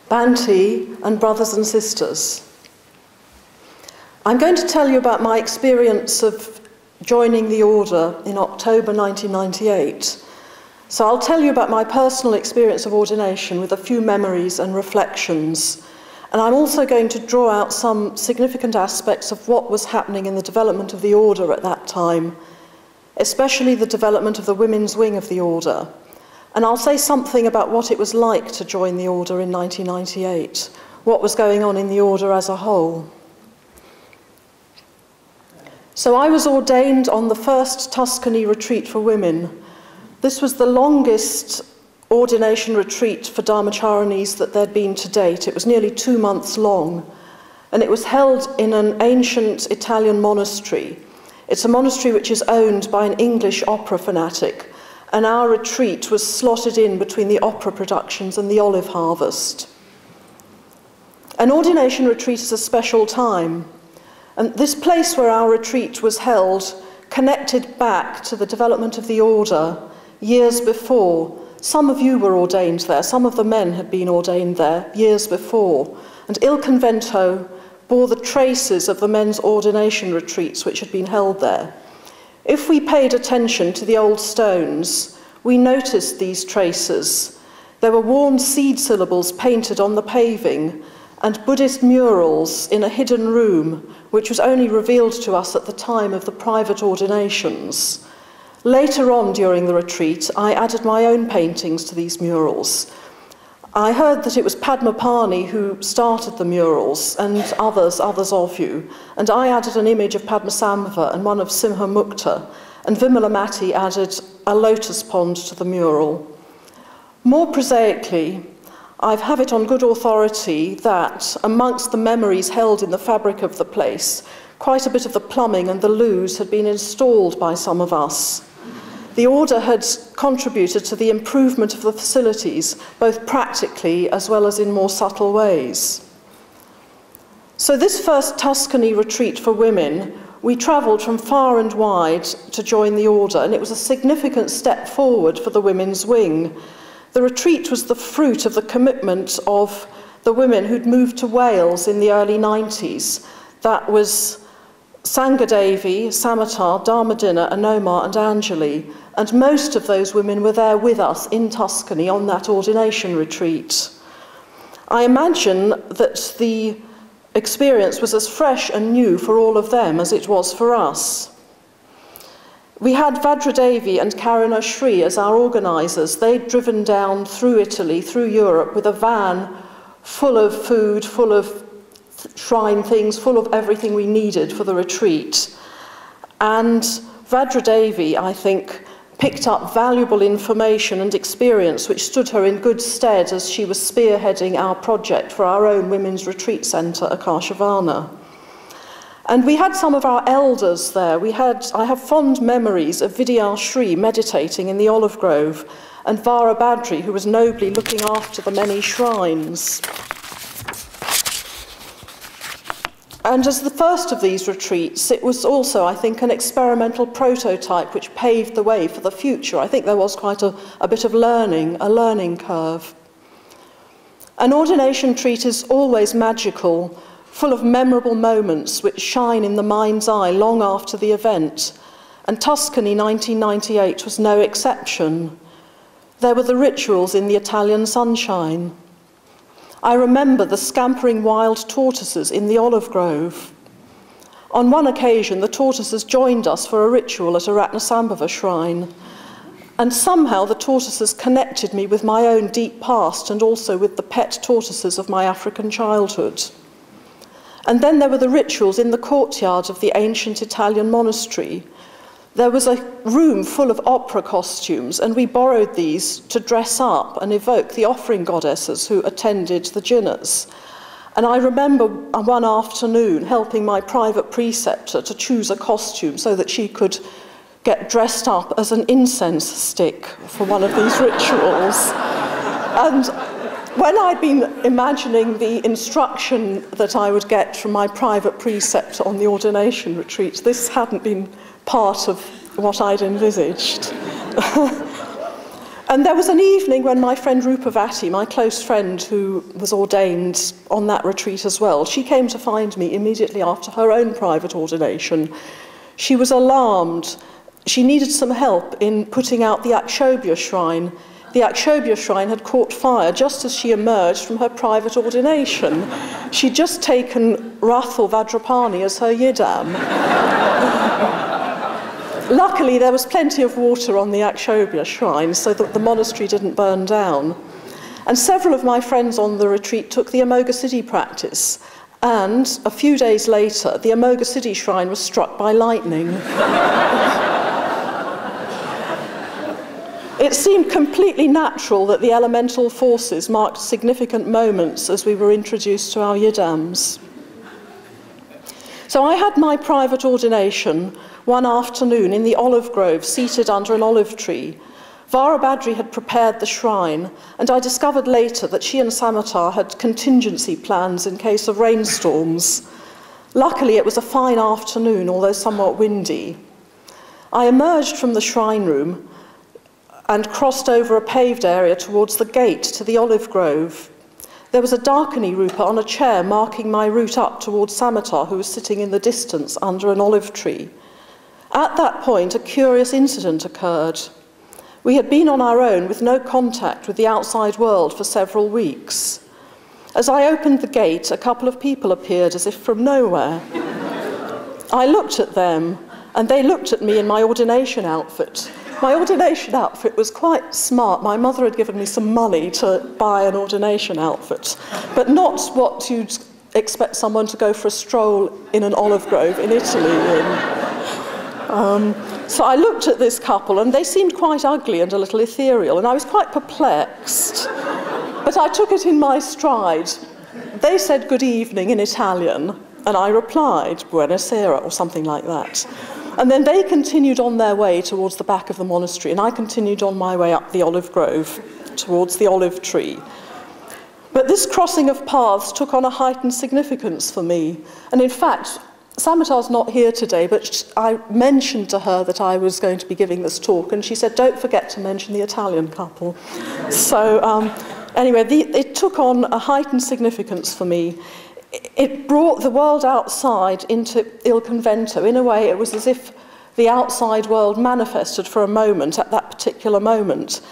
Bhante, and brothers and sisters. I'm going to tell you about my experience of joining the order in October 1998. So I'll tell you about my personal experience of ordination with a few memories and reflections. And I'm also going to draw out some significant aspects of what was happening in the development of the order at that time, especially the development of the women's wing of the order. And I'll say something about what it was like to join the order in 1998, what was going on in the order as a whole. So I was ordained on the first Tuscany Retreat for women. This was the longest ordination retreat for Dharmacharanis that there'd been to date. It was nearly 2 months long, and it was held in an ancient Italian monastery. It's a monastery which is owned by an English opera fanatic, and our retreat was slotted in between the opera productions and the olive harvest. An ordination retreat is a special time, and this place where our retreat was held connected back to the development of the order years before. Some of you were ordained there, some of the men had been ordained there years before, and Il Convento bore the traces of the men's ordination retreats which had been held there. If we paid attention to the old stones, we noticed these traces. There were worn seed syllables painted on the paving, and Buddhist murals in a hidden room, which was only revealed to us at the time of the private ordinations. Later on during the retreat, I added my own paintings to these murals. I heard that it was Padmapani who started the murals, and others of you, and I added an image of Padmasambhava and one of Simhamukta, and Visuddhimati added a lotus pond to the mural. More prosaically, I have it on good authority that, amongst the memories held in the fabric of the place, quite a bit of the plumbing and the loos had been installed by some of us. The order had contributed to the improvement of the facilities, both practically as well as in more subtle ways. So this first Tuscany retreat for women, we travelled from far and wide to join the order, and it was a significant step forward for the women's wing. The retreat was the fruit of the commitment of the women who'd moved to Wales in the early 90s. That was Sangadevi, Samatar, Dharmadina, Anomar and Anjali, and most of those women were there with us in Tuscany on that ordination retreat. I imagine that the experience was as fresh and new for all of them as it was for us. We had Vajradevi and Karuna Shri as our organisers. They'd driven down through Italy, through Europe, with a van full of food, full of shrine things, full of everything we needed for the retreat. And Vajradevi, I think, picked up valuable information and experience which stood her in good stead as she was spearheading our project for our own women's retreat centre, Akashavana. And we had some of our elders there. I have fond memories of Vidya Shri meditating in the olive grove, and Vara Badri, who was nobly looking after the many shrines. And as the first of these retreats, it was also, I think, an experimental prototype which paved the way for the future. I think there was quite a bit of learning, a learning curve. An ordination retreat is always magical, full of memorable moments which shine in the mind's eye long after the event. And Tuscany 1998 was no exception. There were the rituals in the Italian sunshine. I remember the scampering wild tortoises in the olive grove. On one occasion, the tortoises joined us for a ritual at a Ratnasambhava shrine, and somehow the tortoises connected me with my own deep past and also with the pet tortoises of my African childhood. And then there were the rituals in the courtyard of the ancient Italian monastery. There was a room full of opera costumes, and we borrowed these to dress up and evoke the offering goddesses who attended the dinners. And I remember one afternoon helping my private preceptor to choose a costume so that she could get dressed up as an incense stick for one of these rituals. And when I'd been imagining the instruction that I would get from my private preceptor on the ordination retreat, this hadn't been part of what I'd envisaged. And there was an evening when my friend Rupavati, my close friend who was ordained on that retreat as well, she came to find me immediately after her own private ordination. She was alarmed. She needed some help in putting out the Akshobhya shrine. The Akshobhya shrine had caught fire just as she emerged from her private ordination. She'd just taken Rathul Vajrapani as her yidam. Luckily, there was plenty of water on the Akshobhya shrine so that the monastery didn't burn down. And several of my friends on the retreat took the Amoghasiddhi practice. And a few days later, the Amoghasiddhi shrine was struck by lightning. It seemed completely natural that the elemental forces marked significant moments as we were introduced to our yidams. So I had my private ordination one afternoon in the olive grove, seated under an olive tree. Varabhadri had prepared the shrine, and I discovered later that she and Samatha had contingency plans in case of rainstorms. Luckily, it was a fine afternoon, although somewhat windy. I emerged from the shrine room and crossed over a paved area towards the gate to the olive grove. There was a Darkani Rupa on a chair marking my route up towards Samatha, who was sitting in the distance under an olive tree. At that point, a curious incident occurred. We had been on our own with no contact with the outside world for several weeks. As I opened the gate, a couple of people appeared as if from nowhere. I looked at them, and they looked at me in my ordination outfit. My ordination outfit was quite smart. My mother had given me some money to buy an ordination outfit, but not what you'd expect someone to go for a stroll in an olive grove in Italy in. So I looked at this couple, and they seemed quite ugly and a little ethereal, and I was quite perplexed. But I took it in my stride. They said good evening in Italian, and I replied, buonasera, or something like that. And then they continued on their way towards the back of the monastery, and I continued on my way up the olive grove towards the olive tree. But this crossing of paths took on a heightened significance for me. And in fact, Samatha's not here today, but I mentioned to her that I was going to be giving this talk, and she said, don't forget to mention the Italian couple. So anyway, it took on a heightened significance for me. It brought the world outside into Il Convento. In a way, it was as if the outside world manifested for a moment at that particular moment.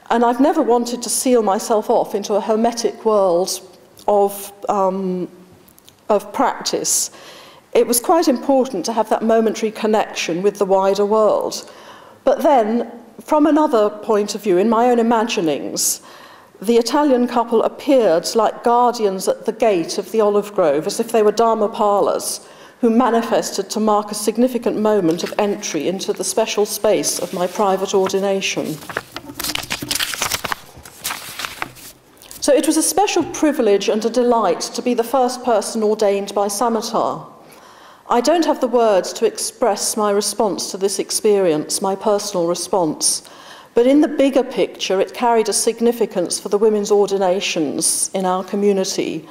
And I've never wanted to seal myself off into a hermetic world of practice. It was quite important to have that momentary connection with the wider world. But then, from another point of view, in my own imaginings, the Italian couple appeared like guardians at the gate of the olive grove, as if they were Dharmapalas, who manifested to mark a significant moment of entry into the special space of my private ordination. So it was a special privilege and a delight to be the first person ordained by Samatha. I don't have the words to express my response to this experience, my personal response, but in the bigger picture, it carried a significance for the women's ordinations in our community.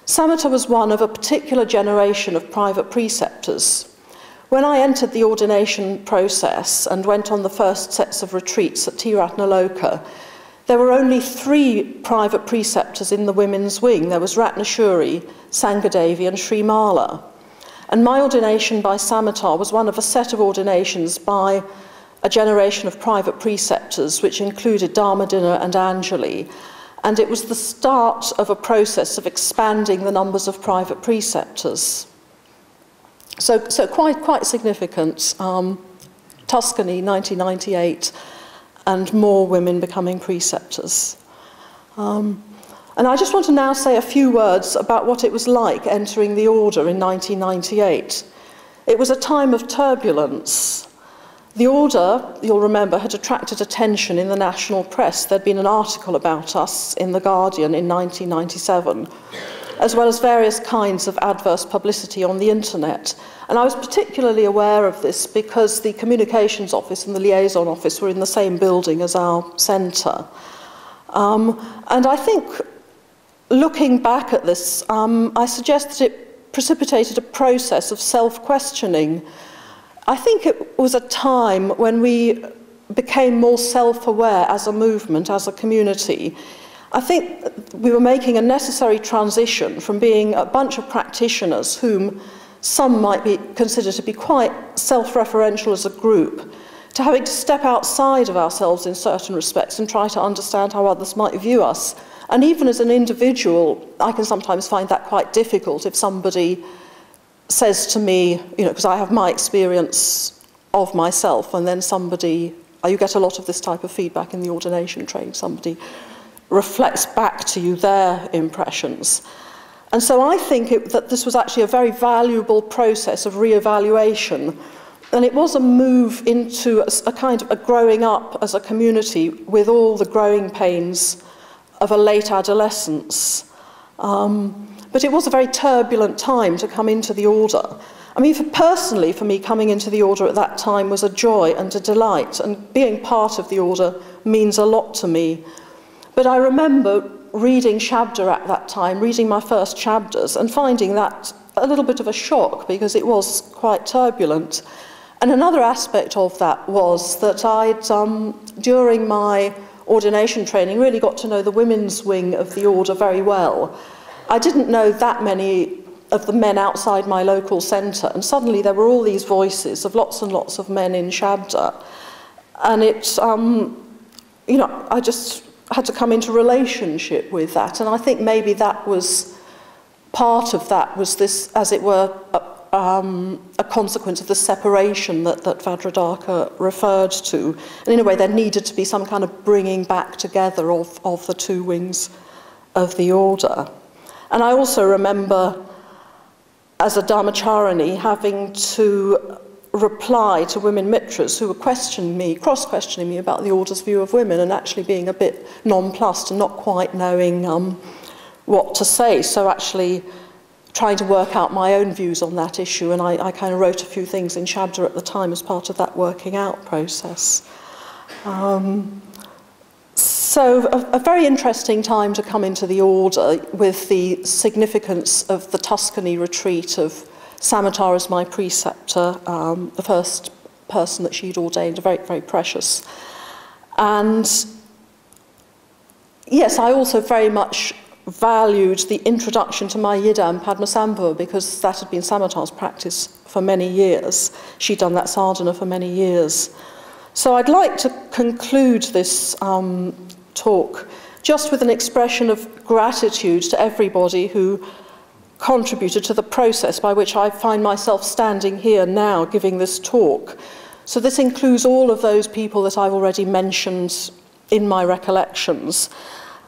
Samatha was one of a particular generation of private preceptors. When I entered the ordination process and went on the first sets of retreats at Tiratnaloka, there were only 3 private preceptors in the women's wing. There was Ratnashuri, Sangadevi, and Sri Mala. And my ordination by Samatha was one of a set of ordinations by a generation of private preceptors, which included Dharmadina and Anjali. And it was the start of a process of expanding the numbers of private preceptors. So quite significant. Tuscany, 1998, and more women becoming preceptors. And I just want to now say a few words about what it was like entering the order in 1998. It was a time of turbulence. The order, you'll remember, had attracted attention in the national press. There'd been an article about us in The Guardian in 1997, as well as various kinds of adverse publicity on the internet. And I was particularly aware of this because the communications office and the liaison office were in the same building as our centre. And I think, looking back at this, I suggest that it precipitated a process of self-questioning. I think it was a time when we became more self-aware as a movement, as a community, I think we were making a necessary transition from being a bunch of practitioners whom some might be considered to be quite self-referential as a group, to having to step outside of ourselves in certain respects and try to understand how others might view us. And even as an individual, I can sometimes find that quite difficult if somebody says to me, you know, because I have my experience of myself, and then somebody, you get a lot of this type of feedback in the ordination training, somebody reflects back to you their impressions. And so I think that this was actually a very valuable process of re-evaluation. And it was a move into a kind of a growing up as a community with all the growing pains of a late adolescence. But it was a very turbulent time to come into the order. I mean, personally, for me, coming into the order at that time was a joy and a delight, and being part of the order means a lot to me. But I remember reading Shabda at that time, reading my first chapters, and finding that a little bit of a shock because it was quite turbulent. And another aspect of that was that I'd, during my ordination training, really got to know the women's wing of the order very well. I didn't know that many of the men outside my local centre, and suddenly there were all these voices of lots and lots of men in Shabda. And it, you know, I just had to come into relationship with that, and I think maybe that was part of that, was this, as it were, a consequence of the separation that Vajradhaka referred to. And in a way, there needed to be some kind of bringing back together of the two wings of the order. And I also remember, as a Dharmacharini, having to reply to women mitras who were questioning me, cross-questioning me about the order's view of women, and actually being a bit nonplussed and not quite knowing what to say. So actually trying to work out my own views on that issue, and I kind of wrote a few things in Shabda at the time as part of that working out process. So a very interesting time to come into the order, with the significance of the Tuscany Retreat, of Samatha as my preceptor, the first person that she'd ordained, very, very precious. And yes, I also very much valued the introduction to my Yidam Padmasambhava, because that had been Samatha's practice for many years. She'd done that sadhana for many years. So I'd like to conclude this talk just with an expression of gratitude to everybody who contributed to the process by which I find myself standing here now giving this talk. So this includes all of those people that I've already mentioned in my recollections.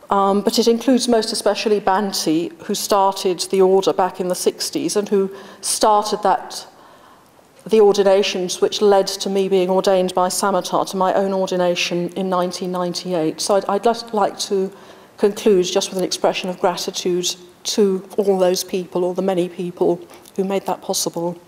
But it includes most especially Bhante, who started the order back in the 60s and who started the ordinations which led to me being ordained by Samatha to my own ordination in 1998. So I'd just like to conclude just with an expression of gratitude to all those people, or the many people who made that possible.